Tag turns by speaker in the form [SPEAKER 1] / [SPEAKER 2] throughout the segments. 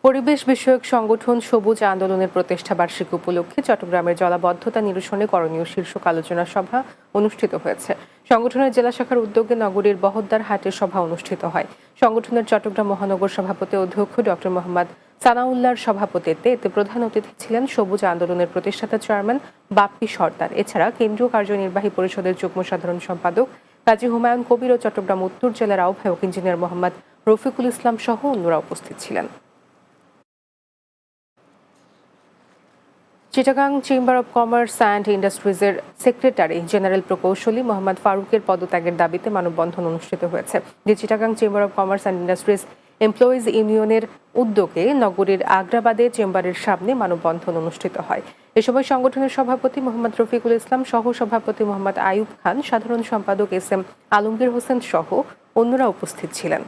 [SPEAKER 1] পরিবেশ বিষয়ক সংগঠন সবুজ আন্দোলনের প্রতিষ্ঠা বার্ষিকী উপলক্ষে চট্টগ্রামের জলাবদ্ধতা নিরসনে করণীয় শীর্ষক আলোচনা সভা অনুষ্ঠিত হয়েছে। সংগঠনের জেলা শাখার উদ্যোগে নগরীর বহদ্দার হাটে সভা অনুষ্ঠিত হয়। সংগঠনের চট্টগ্রাম মহানগর সভাপতি অধ্যক্ষ ডক্টর মোহাম্মদ সানাউল্লাহর সভাপতিত্বে এতে প্রধান অতিথি ছিলেন সবুজ আন্দোলনের প্রতিষ্ঠাতা চেয়ারম্যান বাপ্পি সর্দার। এছাড়া কেন্দ্রীয় কার্যনির্বাহী পরিষদের যুগ্ম সাধারণ সম্পাদক কাজী হুমায়ুন কবির ও চট্টগ্রাম উত্তর জেলার আহ্বায়ক ইঞ্জিনিয়ার মোহাম্মদ রফিকুল ইসলাম সহ অন্যরা উপস্থিত ছিলেন। Chittagong chamber of commerce and ইন্ডাস্ট্রিজের সেক্রেটারি জেনারেল প্রকৌশলী মোহাম্মদ ফারুকের পদত্যাগের দাবিতে মানববন্ধন অনুষ্ঠিত হয়েছে। Chittagong chamber of commerce and industries employees ইউনিয়নের উদ্যোগে নগরীর আগ্রাবাদে চেম্বারের সামনে মানববন্ধন অনুষ্ঠিত হয়। এ সময় সংগঠনের সভাপতি মোহাম্মদ রফিকুল ইসলাম, সহ সভাপতি মোহাম্মদ আইয়ুব খান, সাধারণ সম্পাদক এস.এম. আলমগীর হোসেন সহ অন্যরা উপস্থিত ছিলেন।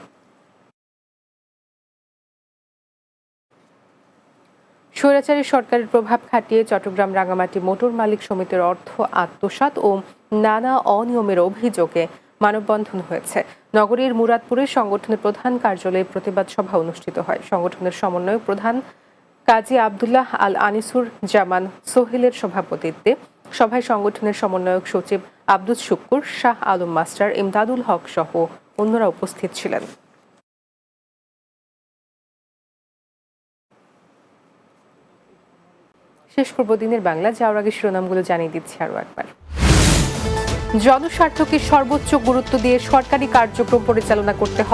[SPEAKER 1] স্বৈরাচারী সরকারের প্রভাব খাটিয়ে চট্টগ্রাম রাঙামাটি মোটর মালিক সমিতির অর্থ আত্মসাৎ ও নানা অনিয়মের অভিযোগে মানববন্ধন হয়েছে। নগরীর মুরাদপুরে সংগঠনের প্রধান কার্যালয়ে প্রতিবাদ সভা অনুষ্ঠিত হয়। সংগঠনের সমন্বয়ক প্রধান কাজী আব্দুল্লাহ আল আনিসুর জামান সোহেলের সভাপতিত্বে সভায় সংগঠনের সমন্বয়ক সচিব আব্দুস শুক্কুর, শাহ আলম মাস্টার, ইমদাদুল হক সহ অন্যরা উপস্থিত ছিলেন। শেষ করব দিনের বাংলা, যাওয়ার আগে শিরোনামগুলো জানিয়ে দিচ্ছি আরও একবার। জনস্বার্থকে সর্বোচ্চ গুরুত্ব দিয়ে সরকারি কার্যক্রম পরিচালনা করতে হবে।